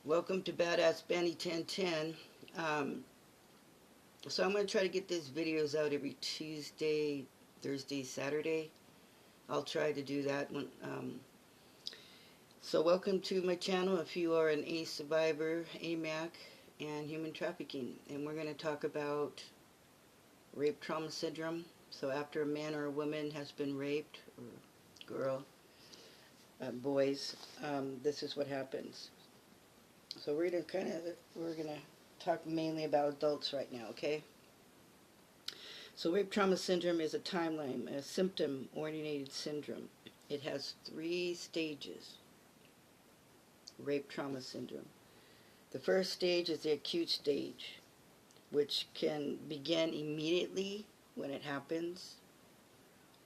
Welcome to Badass Benny 1010. Um, so I'm going to try to get these videos out every Tuesday, Thursday, Saturday. I'll try to do that one. So welcome to my channel if you are an ACE survivor, AMAC, and human trafficking. And we're going to talk about rape trauma syndrome. So after a man or a woman has been raped, or girl, boys, this is what happens. So we're gonna talk mainly about adults right now, okay? So rape trauma syndrome is a timeline, a symptom-oriented syndrome. It has 3 stages. Rape trauma syndrome. The first stage is the acute stage, which can begin immediately when it happens,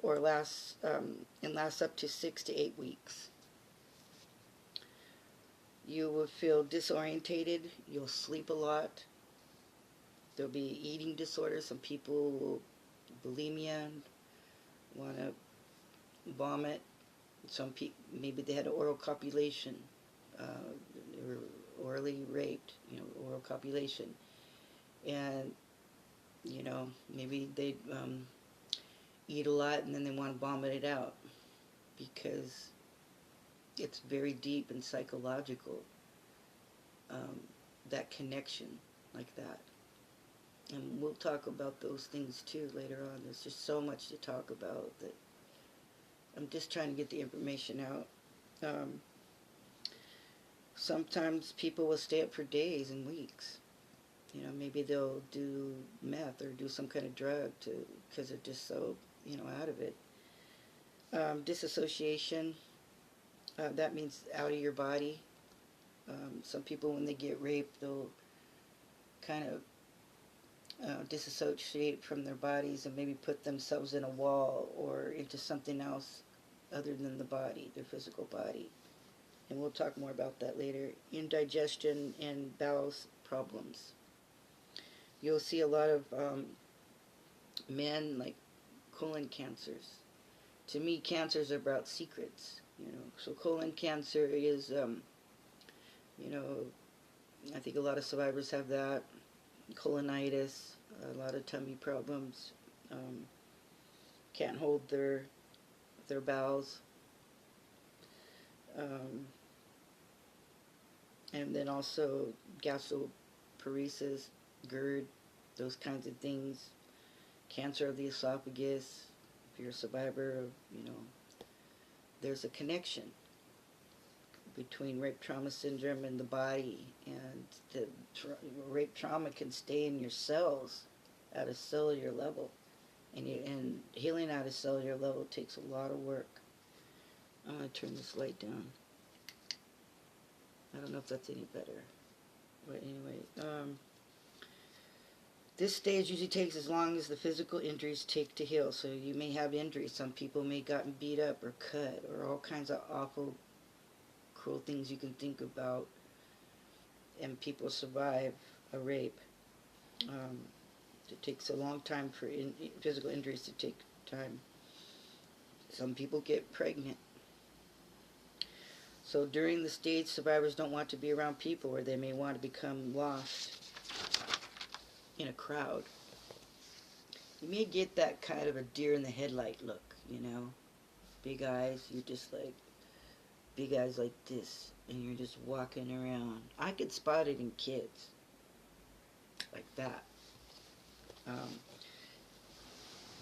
or lasts up to 6 to 8 weeks. You will feel disorientated. You'll sleep a lot. There'll be eating disorders. Some people will bulimia, want to vomit. Some people, maybe they had oral copulation, they were orally raped, oral copulation. And, maybe they eat a lot and then they want to vomit it out because it's very deep and psychological, that connection like that. And we'll talk about those things too later on. There's just so much to talk about that I'm just trying to get the information out. Sometimes people will stay up for days and weeks. Maybe they'll do meth or do some kind of drug because they're just so, out of it. Disassociation, that means out of your body. Some people, when they get raped, they'll kind of disassociate from their bodies and maybe put themselves in a wall or into something else other than the body, their physical body. And we'll talk more about that later. Indigestion and bowel problems. You'll see a lot of men like colon cancers. To me, cancers are about secrets. So colon cancer is, I think a lot of survivors have that. Colonitis, a lot of tummy problems, can't hold their bowels, and then also gastroparesis, GERD, those kinds of things, cancer of the esophagus. If you're a survivor, there's a connection between rape trauma syndrome and the body, and the rape trauma can stay in your cells at a cellular level, and healing at a cellular level takes a lot of work. I'm going to turn this light down. I don't know if that's any better, but anyway, this stage usually takes as long as the physical injuries take to heal. So you may have injuries. Some people may have gotten beat up or cut or all kinds of awful, cruel things you can think about, and people survive a rape. It takes a long time for physical injuries to take time. Some people get pregnant. So during the stage, survivors don't want to be around people, or they may want to become lost in a crowd. You may get that kind of a deer in the headlight look, big eyes. You're just like, big eyes like this, and you're just walking around. I could spot it in kids like that.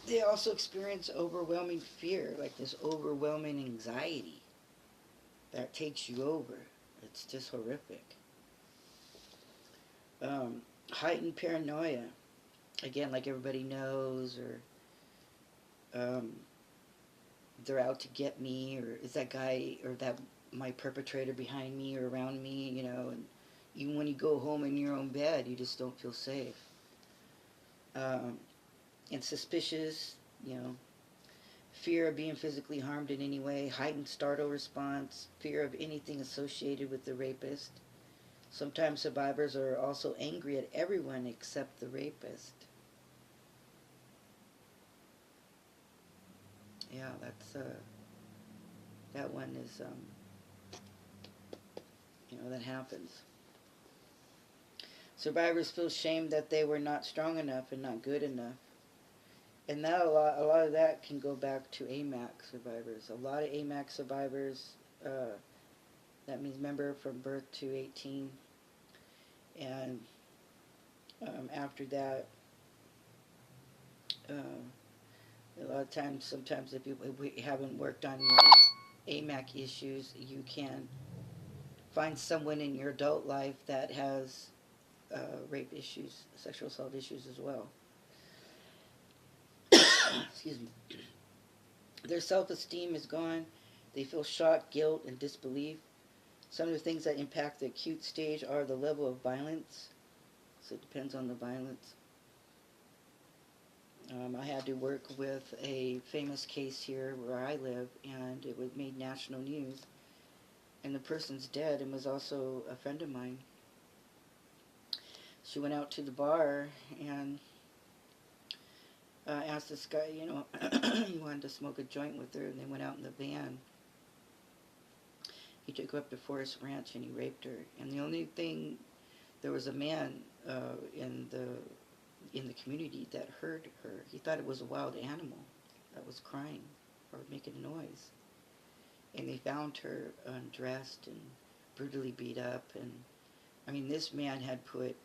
They also experience overwhelming fear, like this overwhelming anxiety that takes you over. It's just horrific. Heightened paranoia, again, like everybody knows, or they're out to get me, or is that guy or that my perpetrator behind me or around me, and even when you go home in your own bed, you just don't feel safe. And suspicious, fear of being physically harmed in any way, heightened startle response, fear of anything associated with the rapist. Sometimes survivors are also angry at everyone except the rapist. Yeah, that one is, that happens. Survivors feel shame that they were not strong enough and not good enough. And that a lot of that can go back to AMAC survivors. A lot of AMAC survivors, that means member from birth to 18, and after that, a lot of times, sometimes if we haven't worked on your AMAC issues, you can find someone in your adult life that has rape issues, sexual assault issues as well. Excuse me. Their self-esteem is gone. They feel shock, guilt, and disbelief. Some of the things that impact the acute stage are the level of violence. So it depends on the violence. I had to work with a famous case here where I live, and it was made national news. And the person's dead and was also a friend of mine. She went out to the bar and asked this guy, he wanted to smoke a joint with her, and they went out in the van. He took her up to Forest Ranch and he raped her. And the only thing, there was a man in the community that heard her. He thought it was a wild animal that was crying or making a noise. And they found her undressed and brutally beat up. And I mean, this man had put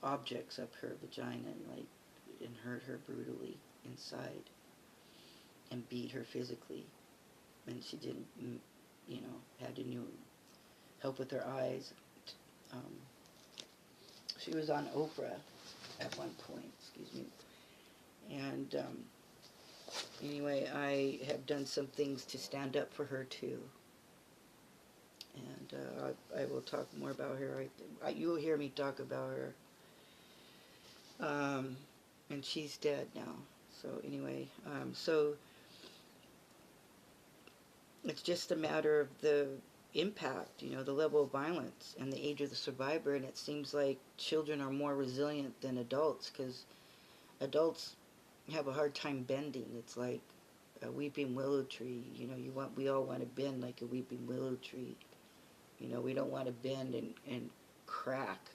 objects up her vagina and hurt her brutally inside and beat her physically. And she didn't, had to help with her eyes. She was on Oprah at one point, excuse me. And anyway, I have done some things to stand up for her too. And I will talk more about her. You will hear me talk about her. And she's dead now. So anyway, so it's just a matter of the impact, the level of violence and the age of the survivor. And it seems like children are more resilient than adults, because adults have a hard time bending. It's like a weeping willow tree. We all want to bend like a weeping willow tree. We don't want to bend and crack,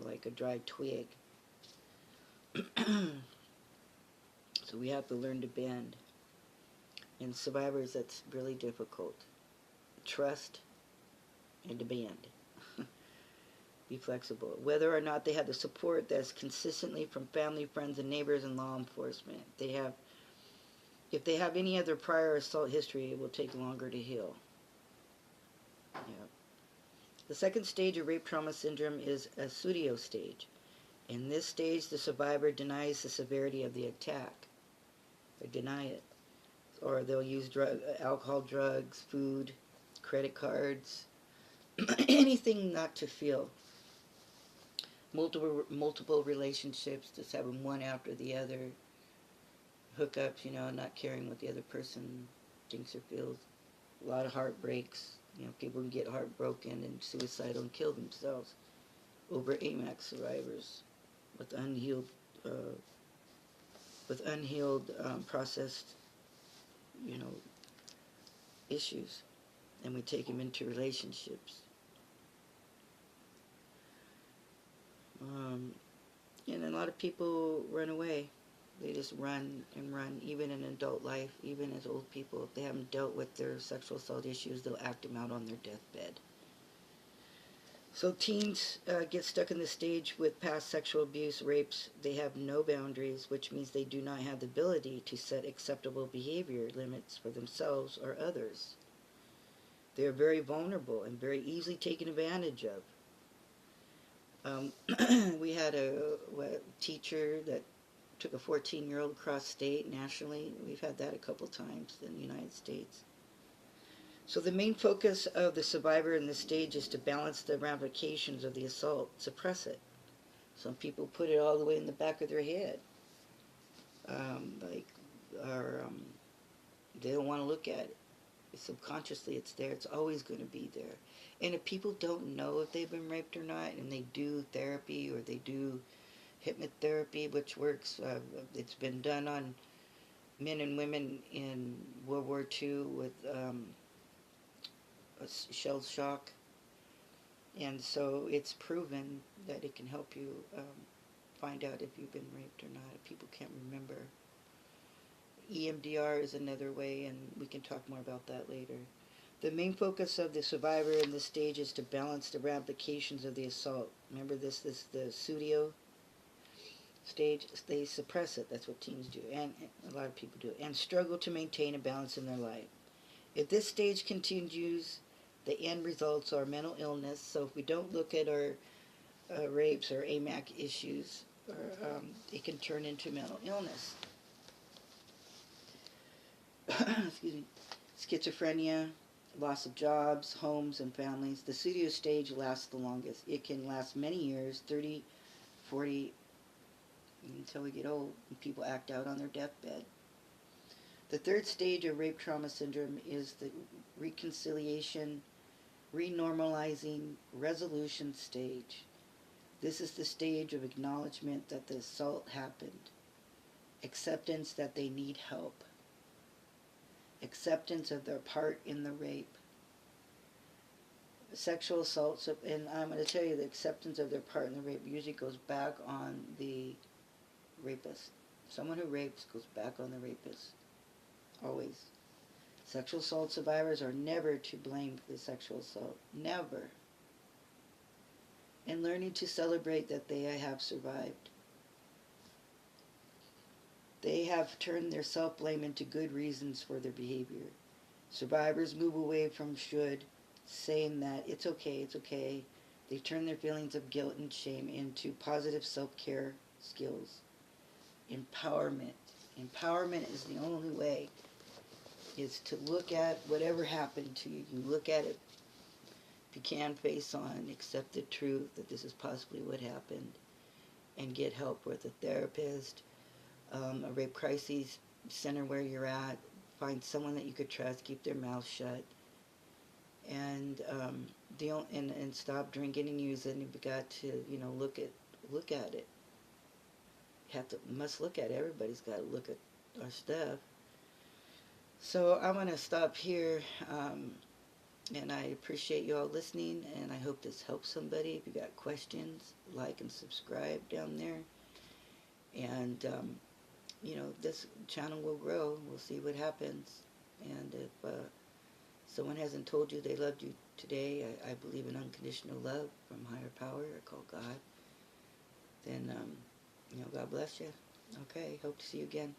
like a dry twig. So we have to learn to bend. And survivors, that's really difficult. Trust and to bend. Be flexible. Whether or not they have the support that's consistently from family, friends, and neighbors and law enforcement. If they have any other prior assault history, it will take longer to heal. Yeah. The second stage of rape trauma syndrome is a pseudo stage. In this stage, the survivor denies the severity of the attack. They deny it. Or they'll use alcohol, drugs, food, credit cards, anything not to feel. Multiple relationships, just having one after the other. Hookups, not caring what the other person thinks or feels. A lot of heartbreaks. People can get heartbroken and suicidal and kill themselves over AMAC survivors with unhealed processed, issues, and we take them into relationships. And a lot of people run away. They just run and run, even in adult life, even as old people. If they haven't dealt with their sexual assault issues, they'll act them out on their deathbed. So teens get stuck in the stage with past sexual abuse, rapes. They have no boundaries, which means they do not have the ability to set acceptable behavior limits for themselves or others. They are very vulnerable and very easily taken advantage of. We had a teacher that took a 14-year-old across state, nationally. We've had that a couple times in the United States. So the main focus of the survivor in this stage is to balance the ramifications of the assault, suppress it. Some people put it all the way in the back of their head. They don't want to look at it. Subconsciously it's there. It's always going to be there. And if people don't know if they've been raped or not, and they do therapy or they do hypnotherapy, which works, it's been done on men and women in World War II with shell shock. And so it's proven that it can help you find out if you've been raped or not. If people can't remember. EMDR is another way, and we can talk more about that later. The main focus of the survivor in this stage is to balance the ramifications of the assault. Remember this the studio stage, they suppress it. That's what teens do, and a lot of people do, and struggle to maintain a balance in their life. If this stage continues, the end results are mental illness. So if we don't look at our rapes or AMAC issues, or, it can turn into mental illness. Excuse me. Schizophrenia, loss of jobs, homes, and families. The studio stage lasts the longest. It can last many years, 30, 40, until we get old and people act out on their deathbed. The third stage of rape trauma syndrome is the reconciliation, renormalizing, resolution stage. This is the stage of acknowledgement that the assault happened, acceptance that they need help, acceptance of their part in the rape. Sexual assaults, and I'm going to tell you the acceptance of their part in the rape usually goes back on the rapist. Someone who rapes goes back on the rapist. Always. Sexual assault survivors are never to blame for the sexual assault. Never. And learning to celebrate that they have survived. They have turned their self-blame into good reasons for their behavior. Survivors move away from should, saying that it's okay. They turn their feelings of guilt and shame into positive self-care skills. Empowerment. Empowerment is the only way, is to look at whatever happened to you. You look at it, if you can, face on, accept the truth that this is possibly what happened, and get help with a therapist, a rape crisis center where you're at. Find someone that you could trust, keep their mouth shut, and and stop drinking and using. You've got to, look at it. Must look at it. Everybody's got to look at our stuff. So I'm going to stop here, and I appreciate you all listening, and I hope this helps somebody. If you got questions, like and subscribe down there, and this channel will grow. We'll see what happens, and if someone hasn't told you they loved you today, I believe in unconditional love from higher power, I call God, then God bless you. Okay, hope to see you again.